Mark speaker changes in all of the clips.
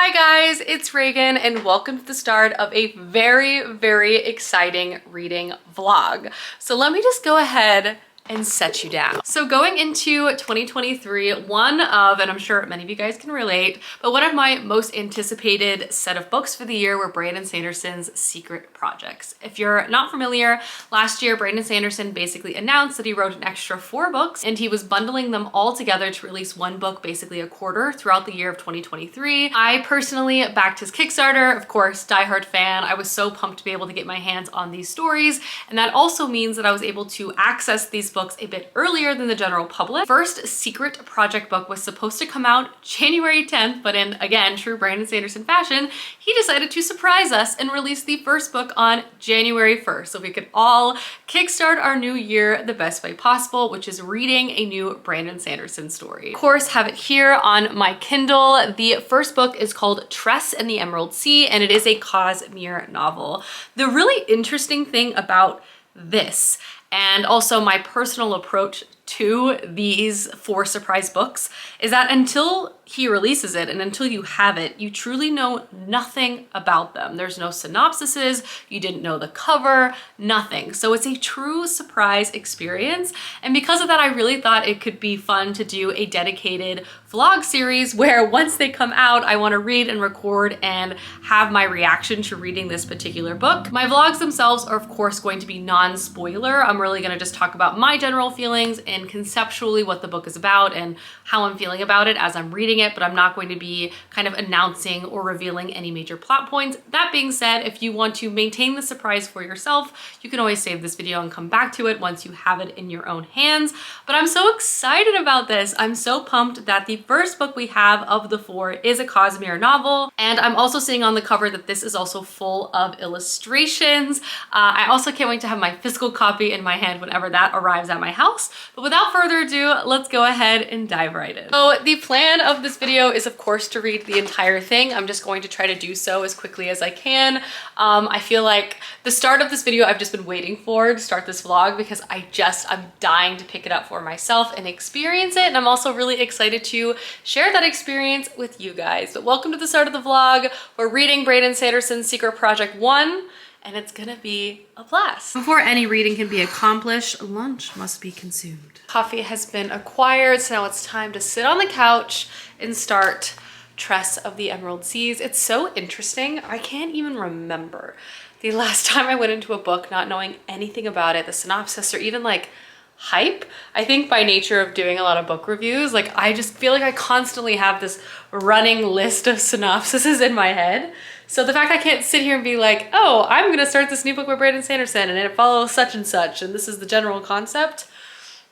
Speaker 1: Hi guys, it's Reagan and welcome to the start of a very exciting reading vlog. So let me just go ahead and set you down. So going into 2023, and I'm sure many of you guys can relate, but one of my most anticipated set of books for the year were Brandon Sanderson's Secret Projects. If you're not familiar, last year Brandon Sanderson basically announced that he wrote an extra 4 books and he was bundling them all together to release one book basically a quarter throughout the year of 2023. I personally backed his Kickstarter, of course, diehard fan. I was so pumped to be able to get my hands on these stories, and that also means that I was able to access these books a bit earlier than the general public. First Secret Project book was supposed to come out January 10th, but in, again, true Brandon Sanderson fashion, he decided to surprise us and release the first book on January 1st, so we could all kickstart our new year the best way possible, which is reading a new Brandon Sanderson story. Of course, have it here on my Kindle. The first book is called Tress and the Emerald Sea, and it is a Cosmere novel. The really interesting thing about this, and also my personal approach to these 4 surprise books, is that until he releases it and until you have it, you truly know nothing about them. There's no synopsises, you didn't know the cover, nothing. So it's a true surprise experience. And because of that, I really thought it could be fun to do a dedicated vlog series where once they come out, I want to read and record and have my reaction to reading this particular book. My vlogs themselves are of course going to be non-spoiler. I'm really going to just talk about my general feelings and conceptually what the book is about and how I'm feeling about it as I'm reading it, but I'm not going to be kind of announcing or revealing any major plot points. That being said, if you want to maintain the surprise for yourself, you can always save this video and come back to it once you have it in your own hands. But I'm so excited about this. I'm so pumped that the first book we have of the 4 is a Cosmere novel, and I'm also seeing on the cover that this is also full of illustrations. I also can't wait to have my physical copy in my hand whenever that arrives at my house. But without further ado, let's go ahead and dive right in. So the plan of this video is of course to read the entire thing. I'm just going to try to do so as quickly as I can. I feel like the start of this video I've just been waiting for to start this vlog because I'm dying to pick it up for myself and experience it. And I'm also really excited to share that experience with you guys. But welcome to the start of the vlog. We're reading Brandon Sanderson's Secret Project 1. And it's gonna be a blast. Before any reading can be accomplished, lunch must be consumed. Coffee has been acquired, so now it's time to sit on the couch and start Tress of the Emerald Seas. It's so interesting. I can't even remember the last time I went into a book not knowing anything about it, the synopsis, or even like hype. I think by nature of doing a lot of book reviews, like I just feel like I constantly have this running list of synopsises in my head. So the fact I can't sit here and be like, oh, I'm gonna start this new book by Brandon Sanderson and it follows such and such and this is the general concept,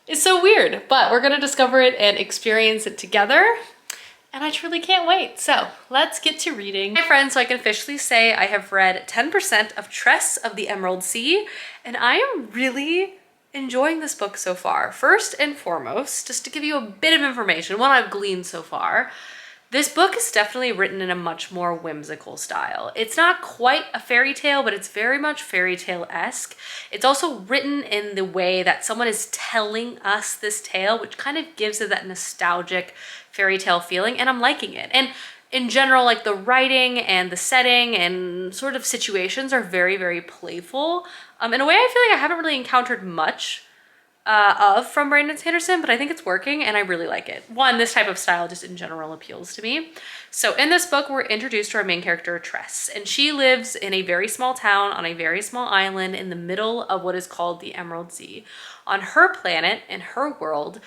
Speaker 1: is so weird. But we're gonna discover it and experience it together. And I truly can't wait. So let's get to reading. My friends, so I can officially say I have read 10% of Tress of the Emerald Sea, and I am really enjoying this book so far. First and foremost, just to give you a bit of information, what I've gleaned so far, this book is definitely written in a much more whimsical style. It's not quite a fairy tale, but it's very much fairy tale-esque. It's also written in the way that someone is telling us this tale, which kind of gives it that nostalgic fairy tale feeling, and I'm liking it. And in general, like the writing and the setting and sort of situations are very playful. In a way I feel like I haven't really encountered much from Brandon Sanderson, but I think it's working and I really like it. One, this type of style just in general appeals to me. So in this book, we're introduced to our main character, Tress, and she lives in a very small town on a very small island in the middle of what is called the Emerald Sea. On her planet, in her world,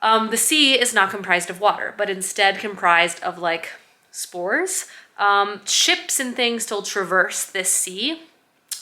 Speaker 1: the sea is not comprised of water, but instead comprised of like spores. Ships and things still traverse this sea,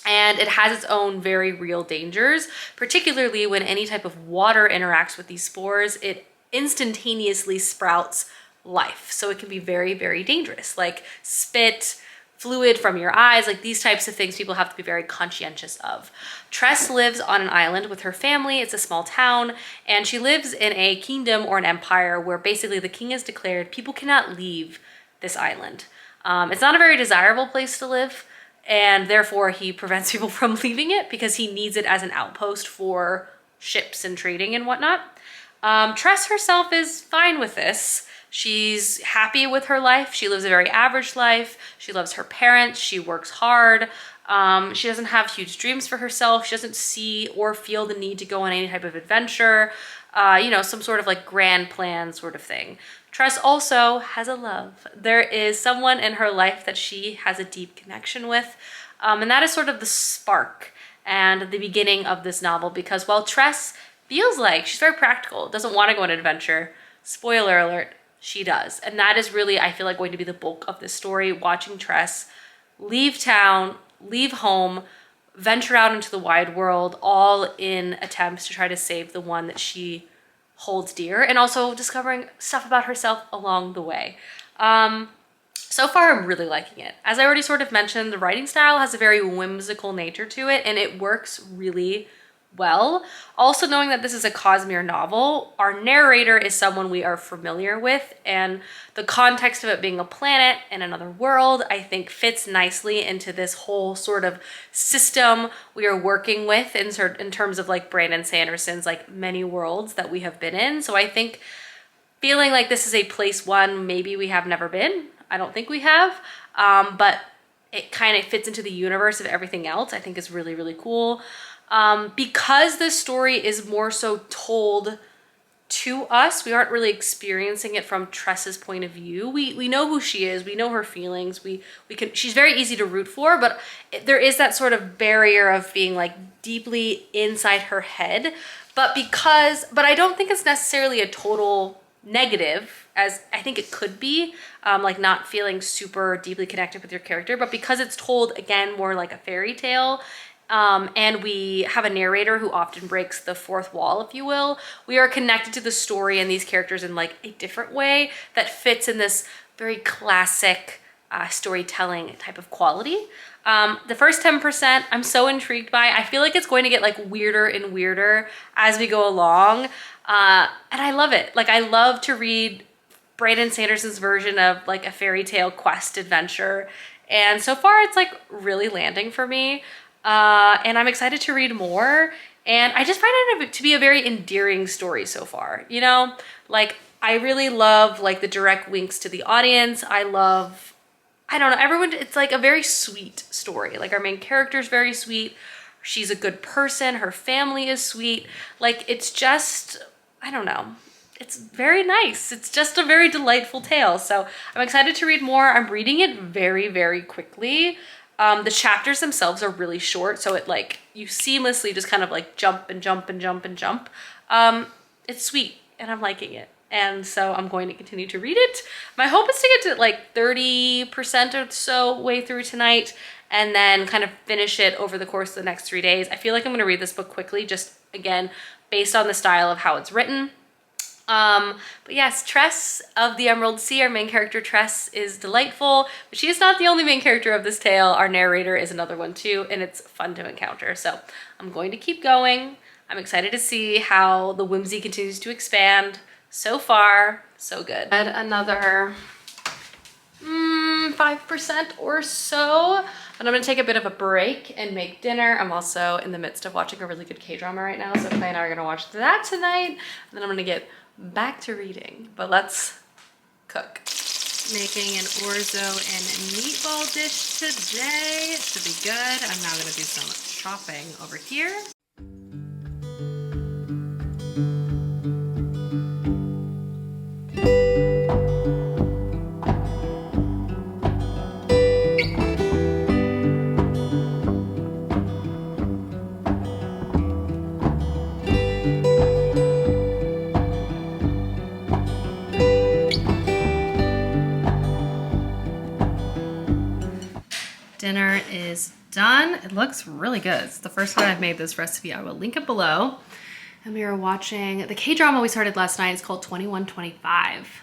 Speaker 1: and it has its own very real dangers, particularly when any type of water interacts with these spores, it instantaneously sprouts life. So it can be very dangerous, like spit, fluid from your eyes, like these types of things people have to be very conscientious of. Tress lives on an island with her family. It's a small town, and she lives in a kingdom or an empire where basically the king has declared people cannot leave this island. It's not a very desirable place to live, and therefore he prevents people from leaving it because he needs it as an outpost for ships and trading and whatnot. Tress herself is fine with this. She's happy with her life. She lives a very average life. She loves her parents. She works hard. She doesn't have huge dreams for herself. She doesn't see or feel the need to go on any type of adventure, you know, some sort of like grand plan sort of thing. Tress also has a love. There is someone in her life that she has a deep connection with, and that is sort of the spark and the beginning of this novel, because while Tress feels like she's very practical, doesn't want to go on an adventure, spoiler alert, she does. And that is really, I feel like, going to be the bulk of this story, watching Tress leave town, leave home, venture out into the wide world, all in attempts to try to save the one that she holds dear, and also discovering stuff about herself along the way. So far, I'm really liking it. As I already sort of mentioned, the writing style has a very whimsical nature to it, and it works really well. Also, knowing that this is a Cosmere novel, our narrator is someone we are familiar with, and the context of it being a planet in another world, I think fits nicely into this whole sort of system we are working with in terms of like Brandon Sanderson's like many worlds that we have been in. So I think feeling like this is a place one maybe we have never been. I don't think we have, but it kind of fits into the universe of everything else, I think is really, really cool. Because this story is more so told to us, we aren't really experiencing it from Tress's point of view. We know who she is, we know her feelings, she's very easy to root for, but there is that sort of barrier of being like deeply inside her head. But I don't think it's necessarily a total negative, as I think it could be, like not feeling super deeply connected with your character, but because it's told again more like a fairy tale, and we have a narrator who often breaks the fourth wall, if you will, we are connected to the story and these characters in like a different way that fits in this very classic storytelling type of quality. The first 10% I'm so intrigued by. I feel like it's going to get like weirder and weirder as we go along. And I love it. Like, I love to read Brandon Sanderson's version of like a fairy tale quest adventure. And so far it's like really landing for me. And I'm excited to read more. And I just find it to be a very endearing story so far. You know, like I really love like the direct winks to the audience. I don't know, everyone, it's like a very sweet story. Like our main character is very sweet. She's a good person. Her family is sweet. Like it's just, I don't know. It's very nice. It's just a very delightful tale. So I'm excited to read more. I'm reading it very, very quickly. The chapters themselves are really short, so it like, you seamlessly just kind of like jump and jump and jump and jump. It's sweet and I'm liking it. And so I'm going to continue to read it. My hope is to get to like 30% or so way through tonight and then kind of finish it over the course of the next 3 days. I feel like I'm going to read this book quickly, just again, based on the style of how it's written. But yes, Tress of the Emerald Sea, our main character Tress, is delightful, but she is not the only main character of this tale. Our narrator is another one too, and it's fun to encounter. So I'm going to keep going. I'm excited to see how the whimsy continues to expand. So far, so good. Add another 5% or so. And I'm gonna take a bit of a break and make dinner. I'm also in the midst of watching a really good K-drama right now, so Clay and I are gonna watch that tonight, and then I'm gonna get back to reading. But let's cook. Making an orzo and meatball dish today. It should be good. I'm now gonna do some chopping over here. Dinner is done. It looks really good. It's the first time I've made this recipe. I will link it below. And we are watching the K-drama we started last night. It's called 2125.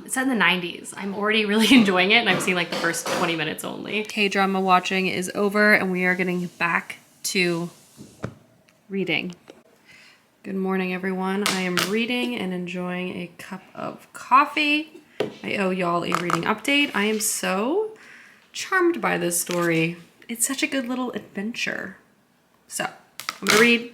Speaker 1: It's set in the 90s. I'm already really enjoying it, and I've seen like the first 20 minutes only. K-drama watching is over, and we are getting back to reading. Good morning, everyone. I am reading and enjoying a cup of coffee. I owe y'all a reading update. I am so charmed by this story. It's such a good little adventure. So I'm gonna read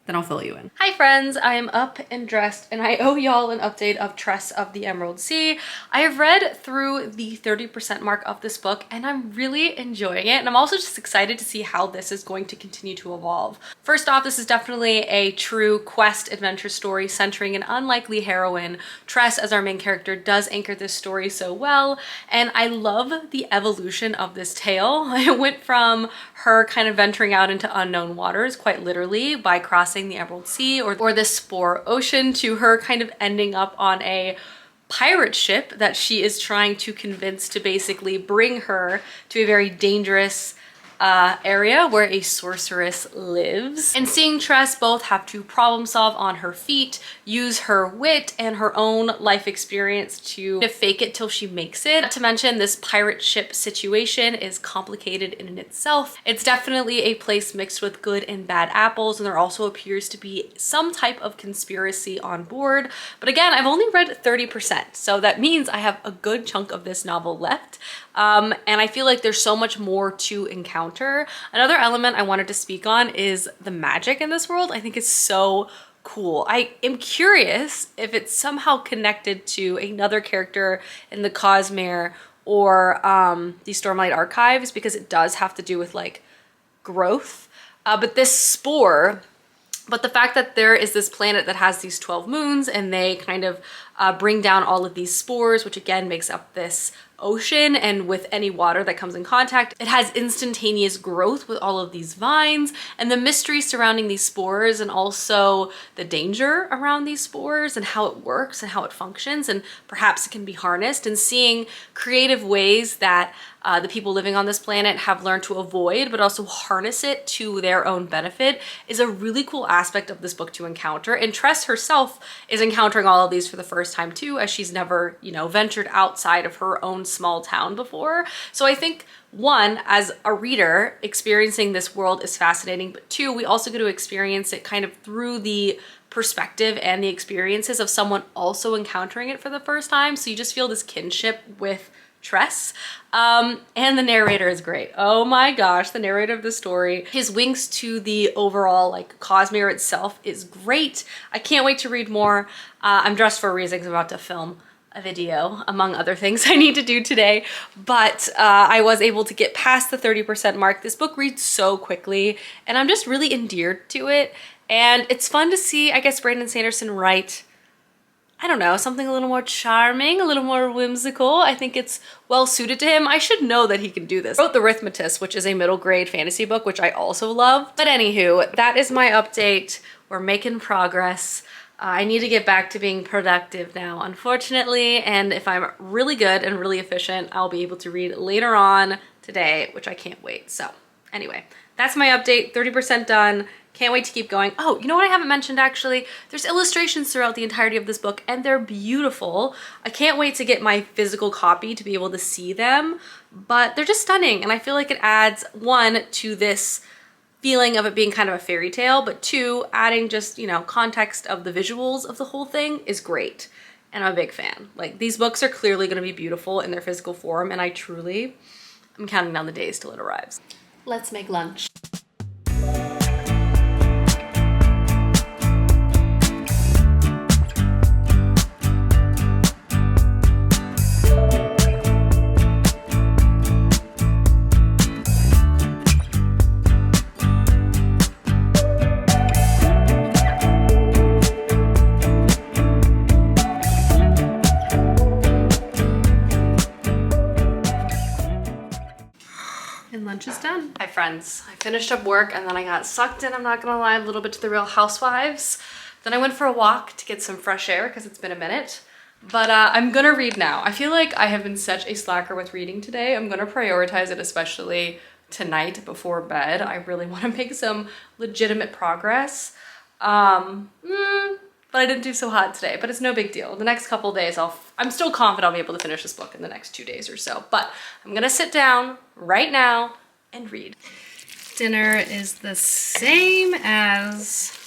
Speaker 1: then I'll fill you in. Hi friends, I am up and dressed and I owe y'all an update of Tress of the Emerald Sea. I have read through the 30% mark of this book and I'm really enjoying it, and I'm also just excited to see how this is going to continue to evolve. First off, this is definitely a true quest adventure story centering an unlikely heroine. Tress as our main character does anchor this story so well, and I love the evolution of this tale. It went from her kind of venturing out into unknown waters, quite literally, by crossing the Emerald Sea or the Spore Ocean, to her kind of ending up on a pirate ship that she is trying to convince to basically bring her to a very dangerous area where a sorceress lives. And seeing Tress both have to problem solve on her feet, use her wit and her own life experience to fake it till she makes it. Not to mention, this pirate ship situation is complicated in itself. It's definitely a place mixed with good and bad apples, and there also appears to be some type of conspiracy on board. But again, I've only read 30%, so that means I have a good chunk of this novel left. And I feel like there's so much more to encounter. Another element I wanted to speak on is the magic in this world. I think it's so cool. I am curious if it's somehow connected to another character in the Cosmere or the Stormlight Archives, because it does have to do with like growth. But this spore, but the fact that there is this planet that has these 12 moons and they kind of bring down all of these spores, which again makes up this ocean, and with any water that comes in contact, it has instantaneous growth with all of these vines, and the mystery surrounding these spores, and also the danger around these spores and how it works and how it functions, and perhaps it can be harnessed, and seeing creative ways that the people living on this planet have learned to avoid but also harness it to their own benefit is a really cool aspect of this book to encounter. And Tress herself is encountering all of these for the first time too, as she's never, you know, ventured outside of her own small town before. So I think, one, as a reader, experiencing this world is fascinating, but two, we also get to experience it kind of through the perspective and the experiences of someone also encountering it for the first time. So you just feel this kinship with Tress. And the narrator is great. Oh my gosh, the narrator of the story, his winks to the overall like Cosmere itself is great. I can't wait to read more. I'm dressed for a reason because I'm about to film a video, among other things I need to do today, but I was able to get past the 30% mark. This book reads so quickly and I'm just really endeared to it, and it's fun to see, I guess, Brandon Sanderson write, I don't know, something a little more charming, a little more whimsical. I think it's well suited to him. I should know that he can do this. I wrote The Arithmetist, which is a middle grade fantasy book, which I also love. But anywho, that is my update. We're making progress. I need to get back to being productive now, unfortunately. And if I'm really good and really efficient, I'll be able to read later on today, which I can't wait. So anyway, that's my update, 30% done. Can't wait to keep going. Oh, you know what I haven't mentioned actually? There's illustrations throughout the entirety of this book and they're beautiful. I can't wait to get my physical copy to be able to see them, but they're just stunning. And I feel like it adds, one, to this feeling of it being kind of a fairy tale, but two, adding just, you know, context of the visuals of the whole thing is great. And I'm a big fan. Like, these books are clearly gonna be beautiful in their physical form, and I truly am counting down the days till it arrives. Let's make lunch. Lunch is done. Hi friends, I finished up work and then I got sucked in, I'm not gonna lie, a little bit to the Real Housewives. Then I went for a walk to get some fresh air because it's been a minute. But I'm gonna read now. I feel like I have been such a slacker with reading today. I'm gonna prioritize it, especially tonight before bed. I really want to make some legitimate progress. But I didn't do so hot today, but it's no big deal. The next couple days, I'm still confident I'll be able to finish this book in the next 2 days or so. But I'm gonna sit down right now and read. Dinner is the same as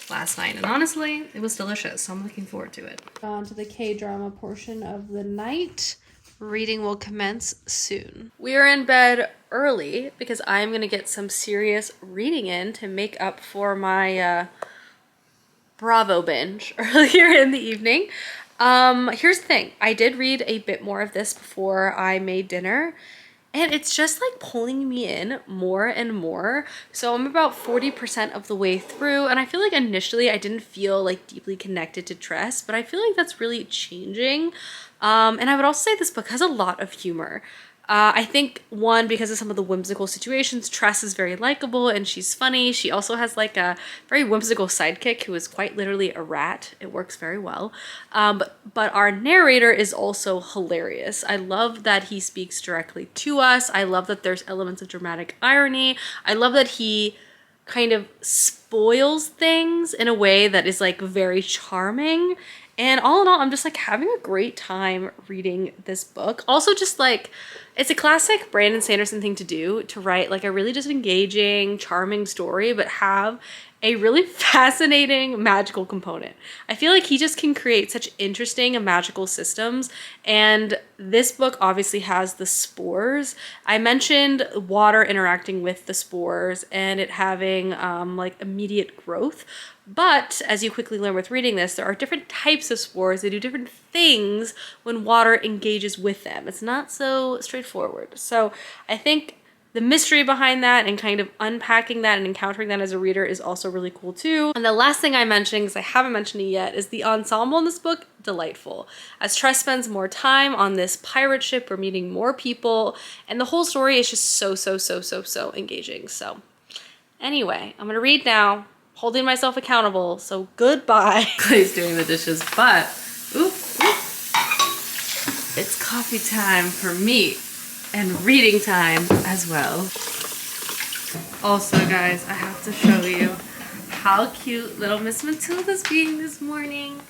Speaker 1: last night, and honestly, it was delicious, so I'm looking forward to it. On to the K-drama portion of the night. Reading will commence soon. We are in bed early because I'm gonna get some serious reading in to make up for my Bravo binge earlier in the evening. Here's the thing. I did read a bit more of this before I made dinner, and it's just like pulling me in more and more. So I'm about 40% of the way through, and I feel like initially I didn't feel like deeply connected to Tress, but I feel like that's really changing. And I would also say this book has a lot of humor. I think one, because of some of the whimsical situations, Tress is very likable and she's funny. She also has like a very whimsical sidekick who is quite literally a rat. It works very well. But our narrator is also hilarious. I love that he speaks directly to us. I love that there's elements of dramatic irony. I love that he kind of spoils things in a way that is like very charming. And all in all, I'm just like having a great time reading this book. Also just like, it's a classic Brandon Sanderson thing to do, to write like a really just engaging, charming story, but have a really fascinating magical component. I feel like he just can create such interesting and magical systems. And this book obviously has the spores. I mentioned water interacting with the spores and it having like immediate growth. But as you quickly learn with reading this, there are different types of spores. They do different things when water engages with them. It's not so straightforward. So I think the mystery behind that and kind of unpacking that and encountering that as a reader is also really cool too. And the last thing I mentioned, because I haven't mentioned it yet, is the ensemble in this book, delightful. As Tress spends more time on this pirate ship, we're meeting more people, and the whole story is just so engaging. So anyway, I'm gonna read now, holding myself accountable, so goodbye. Clay's doing the dishes, but oop, it's coffee time for me and reading time as well. Also, guys, I have to show you how cute little Miss Matilda's being this morning.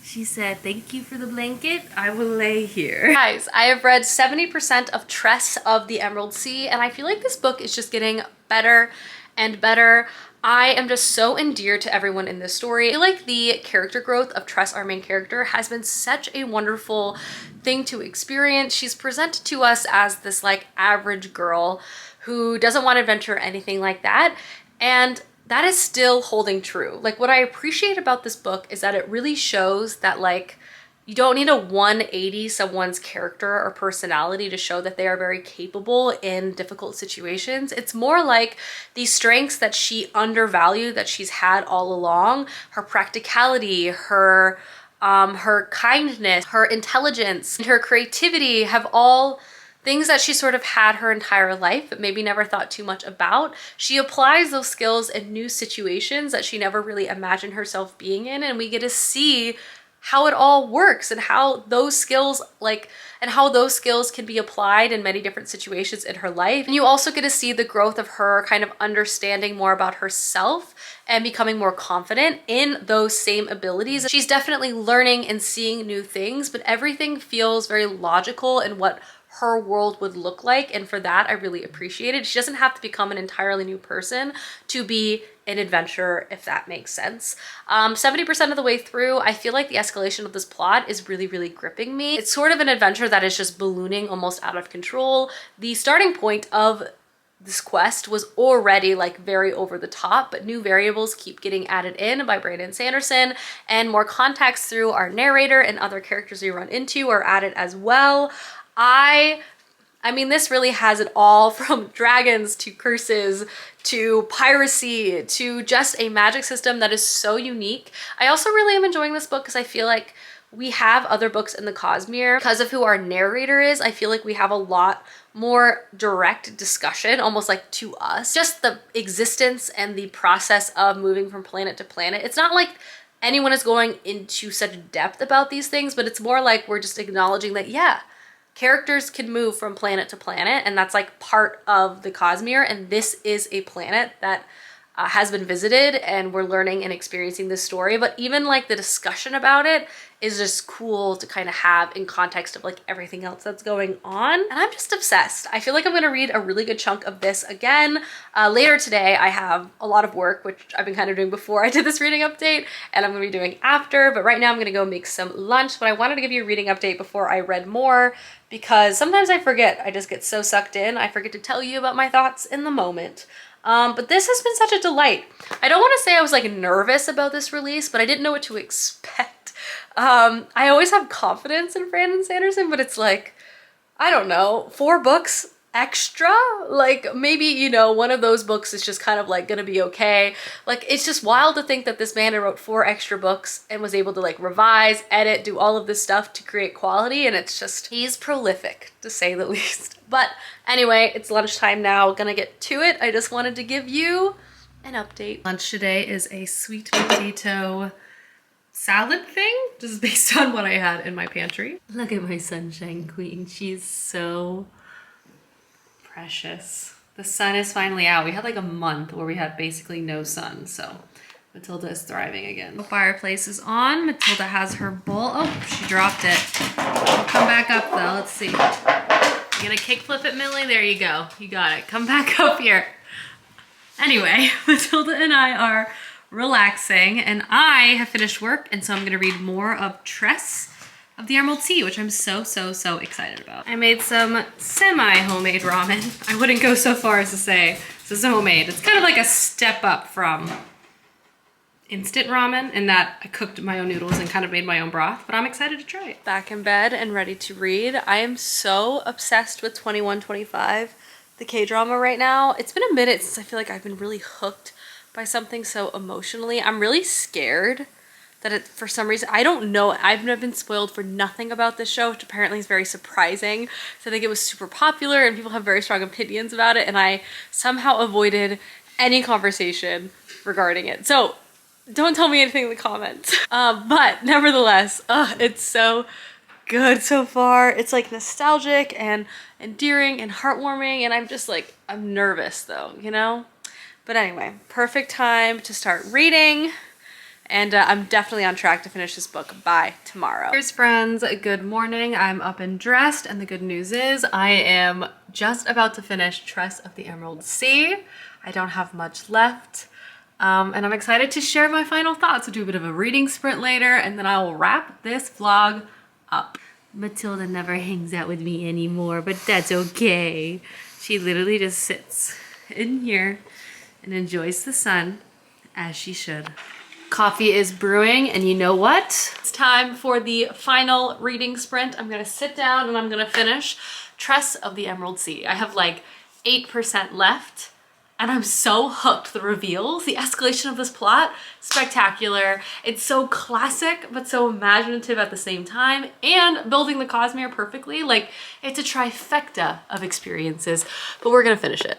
Speaker 1: She said, "Thank you for the blanket. I will lay here." Guys, I have read 70% of Tress of the Emerald Sea, and I feel like this book is just getting better and better. I am just so endeared to everyone in this story. I feel like the character growth of Tress, our main character, has been such a wonderful thing to experience. She's presented to us as this like average girl who doesn't want adventure or anything like that. And that is still holding true. Like, what I appreciate about this book is that it really shows that like, you don't need a 180 someone's character or personality to show that they are very capable in difficult situations. It's more like the strengths that she undervalued that she's had all along, her practicality, her kindness, her intelligence, and her creativity have all things that she sort of had her entire life but maybe never thought too much about. She applies those skills in new situations that she never really imagined herself being in, and we get to see how it all works and how those skills can be applied in many different situations in her life. And you also get to see the growth of her kind of understanding more about herself and becoming more confident in those same abilities. She's definitely learning and seeing new things, but everything feels very logical in what her world would look like, and for that I really appreciate it. She doesn't have to become an entirely new person to be an adventurer, if that makes sense. 70% of the way through, I feel like the escalation of this plot is really gripping me. It's sort of an adventure that is just ballooning almost out of control. The starting point of this quest was already like very over the top, but new variables keep getting added in by Brandon Sanderson, and more context through our narrator and other characters we run into are added as well. I mean, this really has it all, from dragons to curses to piracy to just a magic system that is so unique. I also really am enjoying this book because I feel like we have other books in the Cosmere. Because of who our narrator is, I feel like we have a lot more direct discussion, almost like to us. Just the existence and the process of moving from planet to planet. It's not like anyone is going into such depth about these things, but it's more like we're just acknowledging that, yeah, characters can move from planet to planet, and that's like part of the Cosmere, and this is a planet that has been visited, and we're learning and experiencing this story. But even like the discussion about it is just cool to kind of have in context of like everything else that's going on. And I'm just obsessed. I feel like I'm gonna read a really good chunk of this again. Later today, I have a lot of work, which I've been kind of doing before I did this reading update, and I'm gonna be doing after, but right now I'm gonna go make some lunch. But I wanted to give you a reading update before I read more, because sometimes I forget. I just get so sucked in. I forget to tell you about my thoughts in the moment. But this has been such a delight. I don't want to say I was like nervous about this release, but I didn't know what to expect. I always have confidence in Brandon Sanderson, but it's like, I don't know, 4 books extra? Like maybe, you know, one of those books is just kind of like gonna be okay. Like it's just wild to think that this man wrote 4 extra books and was able to like revise, edit, do all of this stuff to create quality, and it's just, he's prolific to say the least. But anyway, it's lunchtime now, gonna get to it. I just wanted to give you an update. Lunch today is a sweet potato salad thing, just based on what I had in my pantry. Look at my sunshine queen. She's so precious. The sun is finally out. We had like a month where we had basically no sun, so Matilda is thriving again. The fireplace is on. Matilda has her bowl. Oh, she dropped it. I'll come back up though. Let's see. You're gonna kick flip it, Millie? There you go. You got it. Come back up here. Anyway, Matilda and I are relaxing, and I have finished work, and so I'm gonna read more of Tress of the Emerald Sea, which I'm so excited about. I made some semi-homemade ramen. I wouldn't go so far as to say this is homemade. It's kind of like a step up from instant ramen in that I cooked my own noodles and kind of made my own broth, but I'm excited to try it. Back in bed and ready to read. I am so obsessed with 2125, the K-drama right now. It's been a minute since I feel like I've been really hooked by something so emotionally. I'm really scared that it, for some reason, I don't know, I've never been spoiled for nothing about this show, which apparently is very surprising. So I think it was super popular and people have very strong opinions about it, and I somehow avoided any conversation regarding it. So don't tell me anything in the comments. But nevertheless, it's so good so far. It's like nostalgic and endearing and heartwarming, and I'm just like, I'm nervous though, you know? But anyway, perfect time to start reading. And I'm definitely on track to finish this book by tomorrow. Here's friends, good morning. I'm up and dressed, and the good news is I am just about to finish Tress of the Emerald Sea. I don't have much left, and I'm excited to share my final thoughts. We'll do a bit of a reading sprint later, and then I will wrap this vlog up. Matilda never hangs out with me anymore, but that's okay. She literally just sits in here and enjoys the sun, as she should. Coffee is brewing, and you know what? It's time for the final reading sprint. I'm gonna sit down and I'm gonna finish Tress of the Emerald Sea. I have like 8% left, and I'm so hooked. The reveals, the escalation of this plot, spectacular. It's so classic, but so imaginative at the same time, and building the Cosmere perfectly. Like, it's a trifecta of experiences, but we're gonna finish it.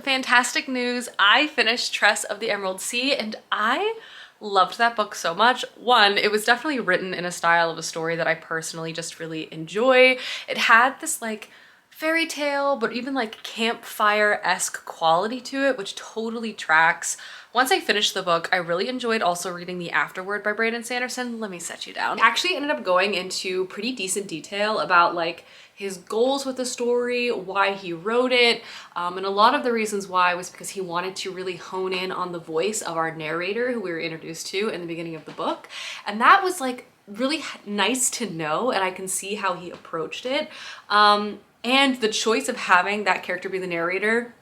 Speaker 1: Fantastic news. I finished Tress of the Emerald Sea, and I loved that book so much. One, it was definitely written in a style of a story that I personally just really enjoy. It had this like fairy tale, but even like campfire-esque quality to it, which totally tracks. Once I finished the book, I really enjoyed also reading the afterword by Brandon Sanderson. Let me set you down. I actually ended up going into pretty decent detail about like his goals with the story, why he wrote it, and a lot of the reasons why was because he wanted to really hone in on the voice of our narrator who we were introduced to in the beginning of the book. And that was like really nice to know, and I can see how he approached it. And the choice of having that character be the narrator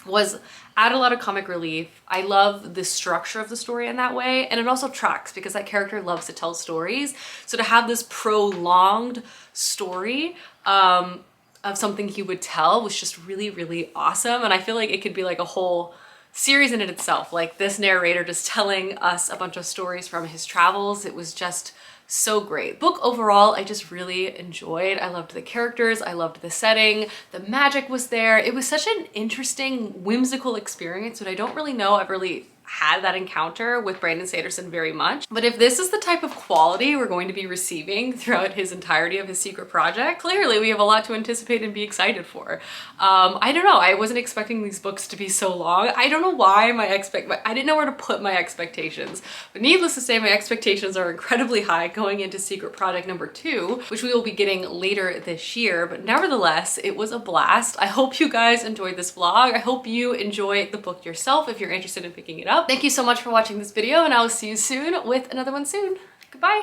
Speaker 1: was add a lot of comic relief. I love the structure of the story in that way, and it also tracks because that character loves to tell stories. So to have this prolonged story of something he would tell was just really awesome, and I feel like it could be like a whole series in it itself, like this narrator just telling us a bunch of stories from his travels. It was just so great. Book overall, I just really enjoyed. I loved the characters, I loved the setting, the magic was there. It was such an interesting, whimsical experience that I don't really know I've really had that encounter with Brandon Sanderson very much. But if this is the type of quality we're going to be receiving throughout his entirety of his secret project, clearly we have a lot to anticipate and be excited for. I don't know, I wasn't expecting these books to be so long. I don't know why I didn't know where to put my expectations. But needless to say, my expectations are incredibly high going into secret project number 2, which we will be getting later this year. But nevertheless, it was a blast. I hope you guys enjoyed this vlog. I hope you enjoy the book yourself if you're interested in picking it up. Thank you so much for watching this video, and I will see you soon with another one soon. Goodbye.